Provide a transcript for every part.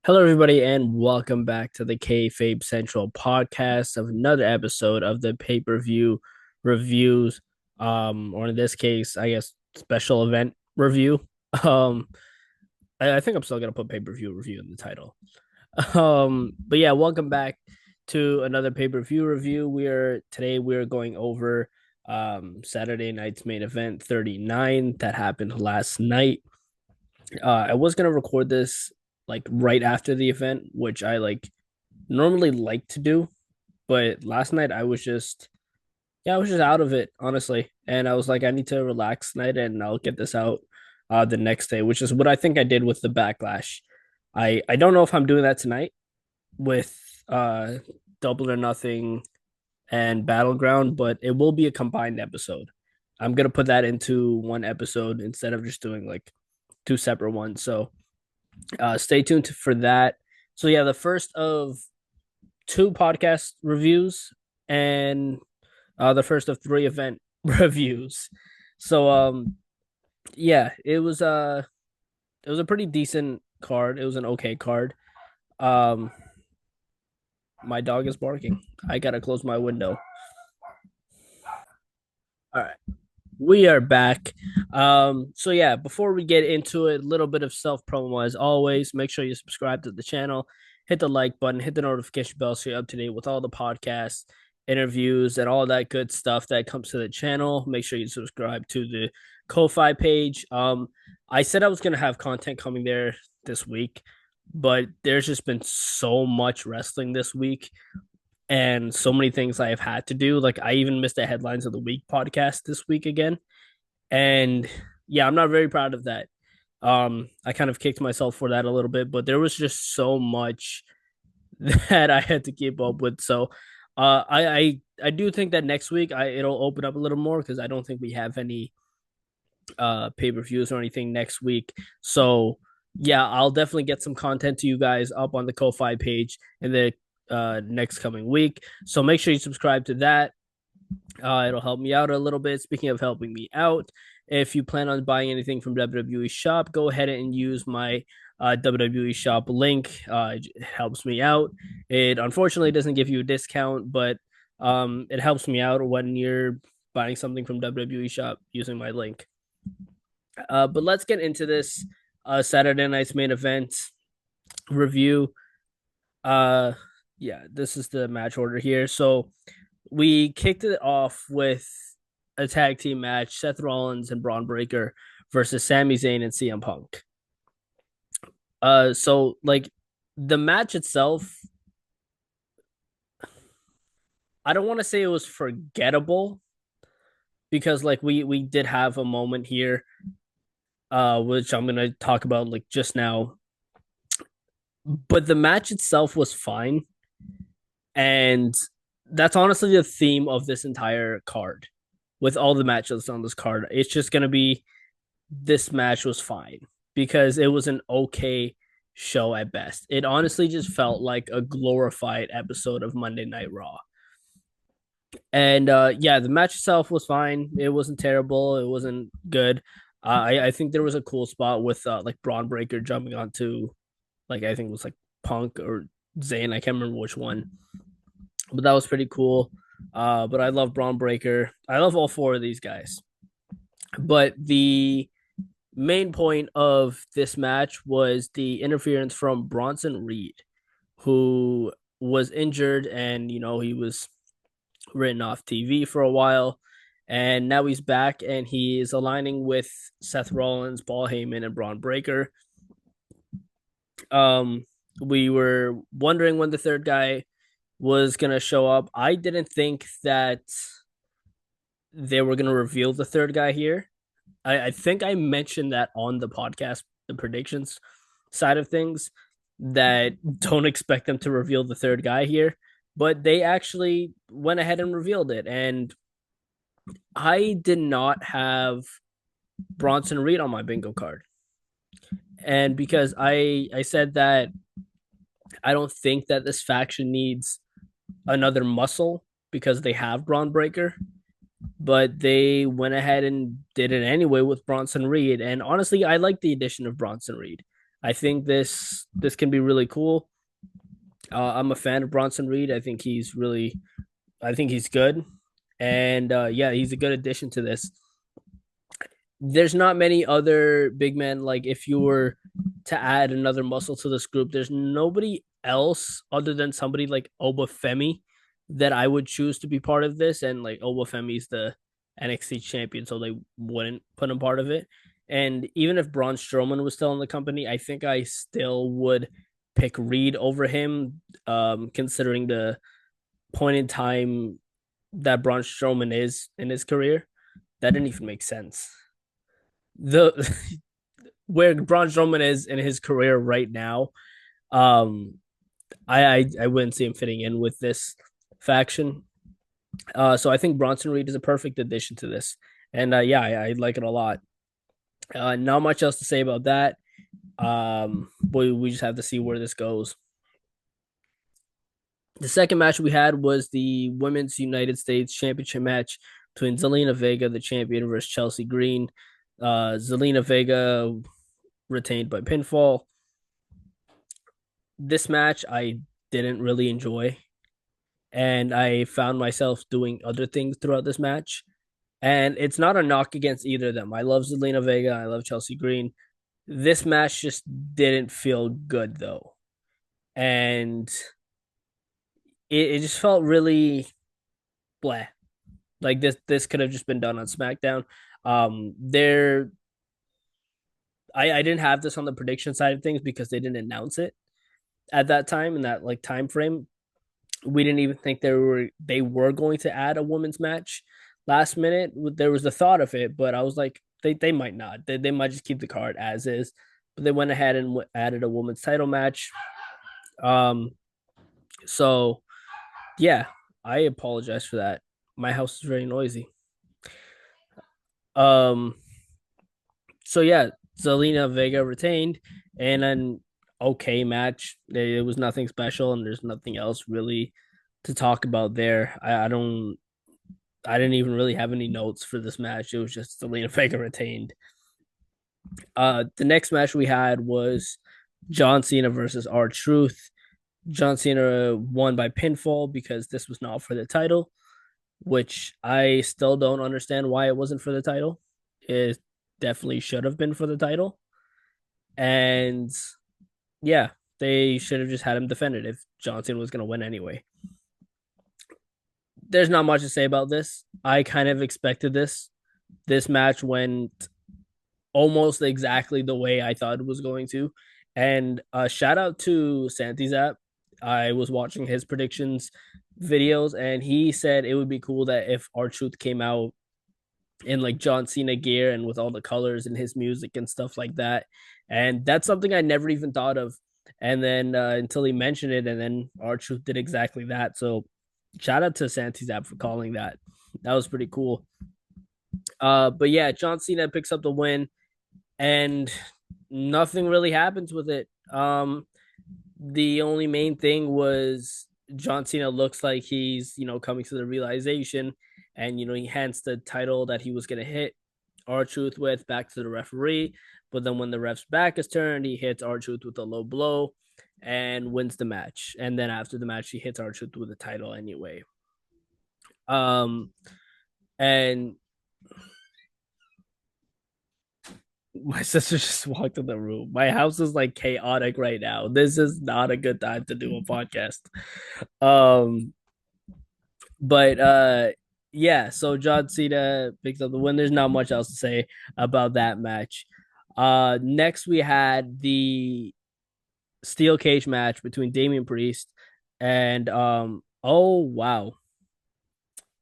Hello, everybody, and welcome back to the Kayfabe Central podcast of another episode of the pay per view reviews. Or in this case, I guess special event review. Um, I think I'm still gonna put pay per view review in the title. But yeah, welcome back to another pay per view review. We're going over Saturday night's main event 39 that happened last night. I was gonna record this like right after the event, which I normally like to do, but last night I was just out of it, honestly. And I was like, I need to relax tonight and I'll get this out the next day, which is what I think I did with the backlash. I don't know if I'm doing that tonight with Double or Nothing and Battleground, but it will be a combined episode. I'm gonna put that into one episode instead of just doing like two separate ones. So stay tuned for that. So yeah, the first of two podcast reviews and the first of three event reviews. So yeah, it was a pretty decent card. It was an okay card. Um my dog is barking. I gotta close my window. All right. We are back. So yeah, before we get into it, a little bit of self promo as always. Make sure you subscribe to the channel, hit the like button, hit the notification bell so you're up to date with all the podcasts, interviews, and all that good stuff that comes to the channel. Make sure you subscribe to the Ko-Fi page. I said I was gonna have content coming there this week, but there's just been so much wrestling this week and so many things I have had to do. Like I even missed the headlines of the week podcast this week again. And yeah, I'm not very proud of that. I kind of kicked myself for that a little bit, but there was just so much that I had to keep up with. So I do think that next week it'll open up a little more because I don't think we have any pay-per-views or anything next week. So yeah, I'll definitely get some content to you guys up on the Ko-Fi page in the next coming week. So make sure you subscribe to that. It'll help me out a little bit. Speaking of helping me out, if you plan on buying anything from WWE Shop, go ahead and use my WWE Shop link. It helps me out. It unfortunately doesn't give you a discount, but it helps me out when you're buying something from WWE Shop using my link. But let's get into this Saturday night's main event review. Uh, yeah, this is the match order here. So we kicked it off with a tag team match: Seth Rollins and Braun Breaker versus Sami Zayn and CM Punk. So like the match itself, I don't want to say it was forgettable because like we did have a moment here, which I'm gonna talk about like just now. But the match itself was fine, and that's honestly the theme of this entire card. With all the matches on this card, it's just gonna be this match was fine because it was an okay show at best. It honestly just felt like a glorified episode of Monday Night Raw. And yeah, the match itself was fine. It wasn't terrible. It wasn't good. I think there was a cool spot with like Braun Breaker jumping onto like I think it was like Punk or Zayn. I can't remember which one, but that was pretty cool. But I love Braun Breaker. I love all four of these guys. But the main point of this match was the interference from Bronson Reed, who was injured and he was written off TV for a while. And now he's back and he is aligning with Seth Rollins, Paul Heyman, and Braun Breaker. Um, we were wondering when the third guy was gonna show up. I didn't think that they were gonna reveal the third guy here. I think I mentioned that on the podcast, the predictions side of things, that don't expect them to reveal the third guy here, but they actually went ahead and revealed it. And I did not have Bronson Reed on my bingo card. And because I said that I don't think that this faction needs another muscle because they have Braun Breaker, but they went ahead and did it anyway with Bronson Reed. And honestly, I like the addition of Bronson Reed. I think this can be really cool. I'm a fan of Bronson Reed. I think he's good, and yeah, he's a good addition to this. There's not many other big men. Like if you were to add another muscle to this group, there's nobody else other than somebody like Obafemi that I would choose to be part of this. And like Obafemi's the NXT champion, so they wouldn't put him part of it. And even if Braun Strowman was still in the company, I think I still would pick Reed over him, considering the point in time that Braun Strowman is in his career. That didn't even make sense. The where Braun Strowman is in his career right now, um, I wouldn't see him fitting in with this faction. So I think Bronson Reed is a perfect addition to this, and yeah, I like it a lot. Not much else to say about that. We just have to see where this goes. The second match we had was the Women's United States Championship match between Zelina Vega, the champion, versus Chelsea Green. Zelina Vega retained by pinfall. This match I didn't really enjoy, and I found myself doing other things throughout this match. And it's not a knock against either of them. I love Zelina Vega. I love Chelsea Green. This match just didn't feel good though, and it just felt really blah. Like this could have just been done on SmackDown. There, I didn't have this on the prediction side of things because they didn't announce it at that time in that like time frame. We didn't even think they were going to add a women's match last minute. There was the thought of it, but I was like, they might not. They might just keep the card as is. But they went ahead and added a women's title match. Um, so yeah, I apologize for that. My house is very noisy. Um, so yeah, Zelina Vega retained and an okay match. It was nothing special, and there's nothing else really to talk about there. I didn't even really have any notes for this match. It was just Zelina Vega retained. The next match we had was John Cena versus R-Truth. John Cena won by pinfall because this was not for the title, which I still don't understand why it wasn't for the title. It definitely should have been for the title. And yeah, they should have just had him defend it if John Cena was going to win anyway. There's not much to say about this. I kind of expected this. This match went almost exactly the way I thought it was going to. And shout out to Santi's app. I was watching his predictions videos, and he said it would be cool that if R-Truth came out in like John Cena gear and with all the colors and his music and stuff like that. And that's something I never even thought of. And then until he mentioned it, and then R-Truth did exactly that. So shout out to Santi's app for calling that. That was pretty cool. But yeah, John Cena picks up the win, and nothing really happens with it. The only main thing was John Cena looks like he's, coming to the realization, and, he hands the title that he was going to hit R-Truth with back to the referee. But then when the ref's back is turned, he hits R-Truth with a low blow and wins the match. And then after the match, he hits R-Truth with the title anyway. Um, and my sister just walked in the room. My house is like chaotic right now. This is not a good time to do a podcast. Um, but yeah, so John Cena picks up the win. There's not much else to say about that match. Next we had the steel cage match between Damian Priest and oh wow.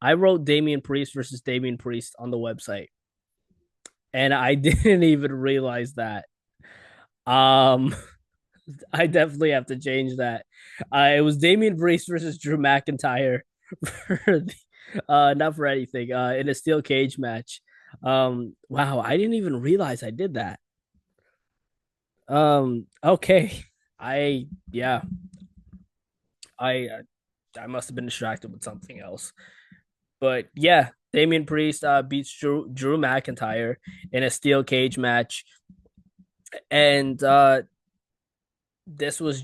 I wrote Damian Priest versus Damian Priest on the website, and I didn't even realize that. Um I definitely have to change that. It was Damian Priest versus Drew McIntyre for the, not for anything, in a steel cage match. Wow, I didn't even realize I did that. Okay. Yeah, I I must have been distracted with something else. But yeah, Damian Priest beats Drew McIntyre in a steel cage match. And this was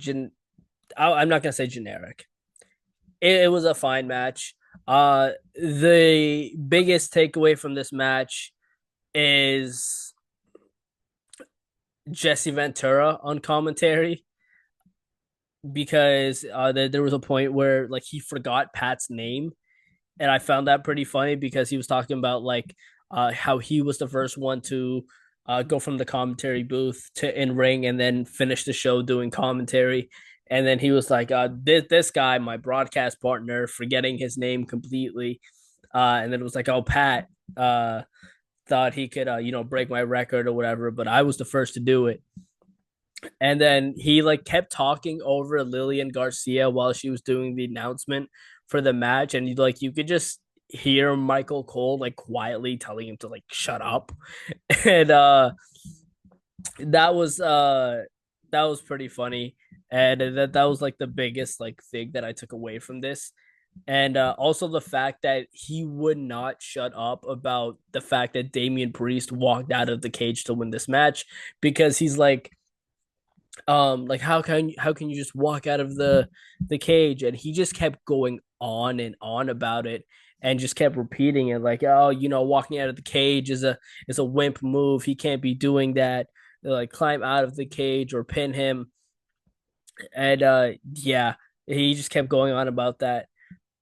I'm not gonna say generic. It was a fine match. The biggest takeaway from this match is Jesse Ventura on commentary because there was a point where like he forgot Pat's name, and I found that pretty funny because he was talking about like how he was the first one to go from the commentary booth to in ring and then finish the show doing commentary. And then he was like, this guy, my broadcast partner, forgetting his name completely. And then it was like, oh, Pat thought he could, break my record or whatever, but I was the first to do it. And then he like kept talking over Lillian Garcia while she was doing the announcement for the match, and you could just hear Michael Cole like quietly telling him to like shut up. And that was uh that was pretty funny. And that was like the biggest like thing that I took away from this. And also the fact that he would not shut up about the fact that Damian Priest walked out of the cage to win this match, because he's like how can you just walk out of the cage, and he just kept going on and on about it and just kept repeating it like, oh, walking out of the cage is a wimp move, he can't be doing that. They're like, climb out of the cage or pin him. And yeah, he just kept going on about that.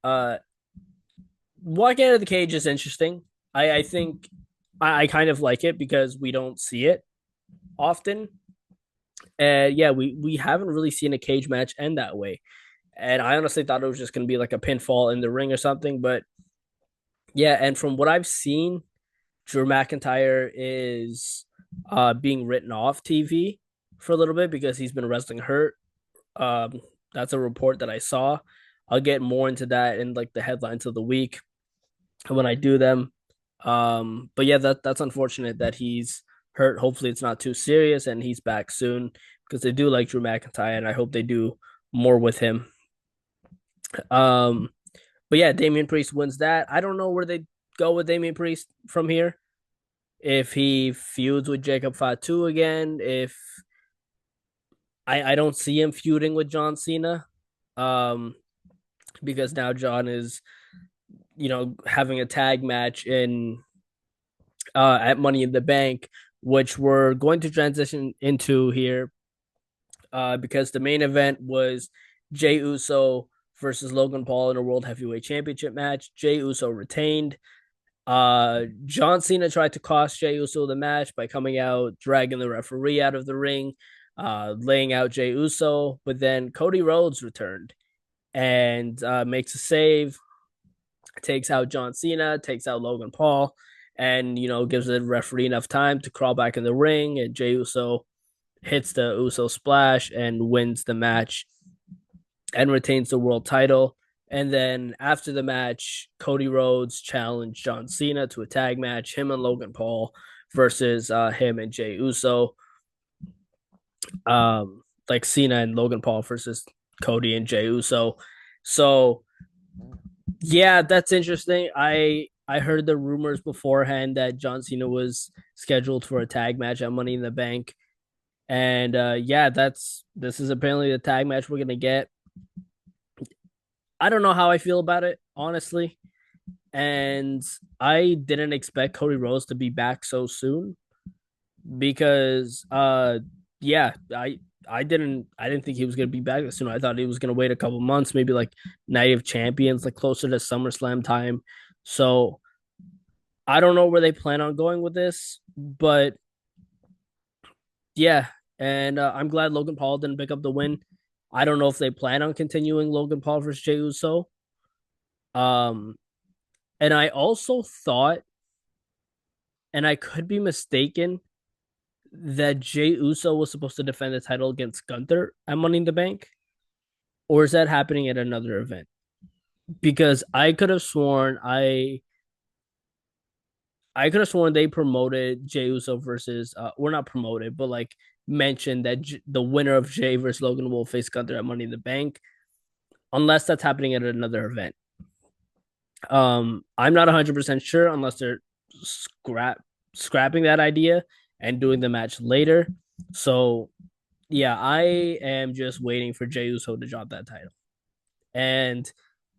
uh Walking out of the cage is interesting. I think I kind of like it because we don't see it often. And yeah, we haven't really seen a cage match end that way. And I honestly thought it was just going to be like a pinfall in the ring or something. But yeah, and from what I've seen, Drew McIntyre is being written off TV for a little bit because he's been wrestling hurt. Um, that's a report that I saw. I'll get more into that in like the headlines of the week when I do them. But yeah, that's unfortunate that he's hurt. Hopefully, it's not too serious and he's back soon because they do like Drew McIntyre, and I hope they do more with him. Um, but yeah, Damian Priest wins that. I don't know where they go with Damian Priest from here. If he feuds with Jacob Fatu again, if I don't see him feuding with John Cena, um, because now John is having a tag match in at Money in the Bank, which we're going to transition into here, because the main event was Jey Uso versus Logan Paul in a World Heavyweight Championship match. Jey Uso retained. John Cena tried to cost Jey Uso the match by coming out, dragging the referee out of the ring, laying out Jey Uso, but then Cody Rhodes returned and makes a save, takes out John Cena, takes out Logan Paul, and gives the referee enough time to crawl back in the ring, and Jey Uso hits the Uso splash and wins the match and retains the world title. And then after the match, Cody Rhodes challenged John Cena to a tag match, him and Logan Paul versus him and Jey Uso. Like Cena and Logan Paul versus Cody and Jey Uso. So yeah, that's interesting. I heard the rumors beforehand that John Cena was scheduled for a tag match at Money in the Bank. And yeah, this is apparently the tag match we're gonna get. I don't know how I feel about it, honestly. And I didn't expect Cody Rhodes to be back so soon because yeah, I didn't think he was gonna be back soon. I thought he was gonna wait a couple months, maybe like Night of Champions, like closer to SummerSlam time. So I don't know where they plan on going with this, but yeah, and I'm glad Logan Paul didn't pick up the win. I don't know if they plan on continuing Logan Paul versus Jey Uso. Um, and I also thought, and I could be mistaken, that Jey Uso was supposed to defend the title against Gunther at Money in the Bank, or is that happening at another event? Because I could have sworn they promoted Jey Uso versus or not promoted, but like mentioned that the winner of Jey versus Logan will face Gunther at Money in the Bank, unless that's happening at another event. I'm not 100% sure unless they're scrapping that idea and doing the match later. So Yeah, I am just waiting for Jey Uso to drop that title. And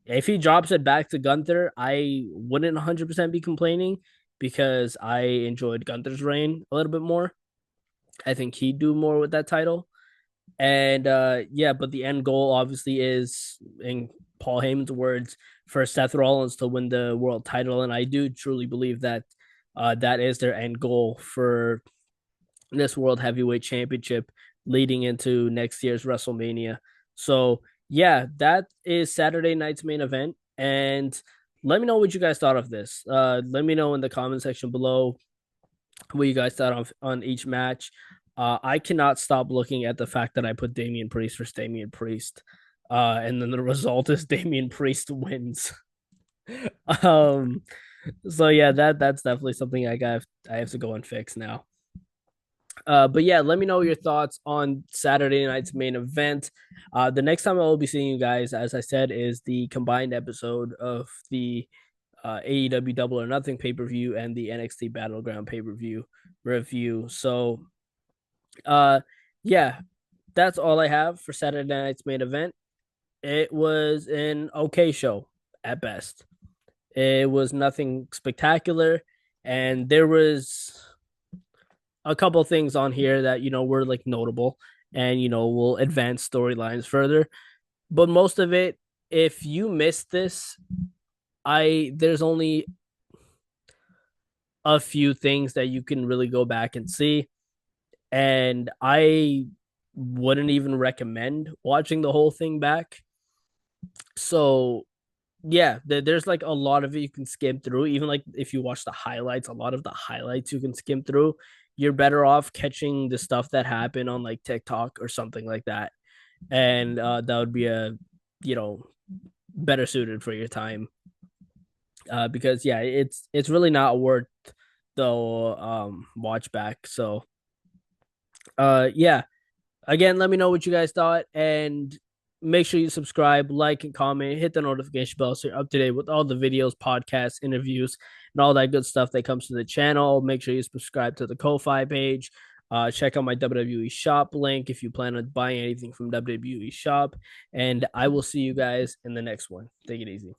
if he drops it back to Gunther, I wouldn't 100% be complaining because I enjoyed Gunther's reign a little bit more. I think he'd do more with that title. And yeah, but the end goal obviously is, in Paul Heyman's words, for Seth Rollins to win the world title. And I do truly believe that that is their end goal for this World Heavyweight Championship leading into next year's WrestleMania. So, yeah, that is Saturday night's main event. And let me know what you guys thought of this. Let me know in the comment section below what you guys thought on each match. I cannot stop looking at the fact that I put Damian Priest versus Damian Priest. And then the result is Damian Priest wins. um, so yeah, that's definitely something I have to go and fix now. But yeah, let me know your thoughts on Saturday night's main event. The next time I will be seeing you guys, as I said, is the combined episode of the AEW Double or Nothing pay per view and the NXT Battleground pay per view review. So, uh, yeah, that's all I have for Saturday night's main event. It was an okay show at best. It was nothing spectacular, and there was a couple things on here that were like notable and will advance storylines further. But most of it, if you missed this, I there's only a few things that you can really go back and see, and I wouldn't even recommend watching the whole thing back. So yeah, there's like a lot of it you can skim through. Even like if you watch the highlights, a lot of the highlights you can skim through. You're better off catching the stuff that happened on like TikTok or something like that, and that would be a you know better suited for your time. Because yeah, it's really not worth the watch back. So yeah, again, let me know what you guys thought, and make sure you subscribe, like, and comment. Hit the notification bell so you're up to date with all the videos, podcasts, interviews, and all that good stuff that comes to the channel. Make sure you subscribe to the Ko-Fi page. Check out my WWE shop link if you plan on buying anything from WWE shop. And I will see you guys in the next one. Take it easy.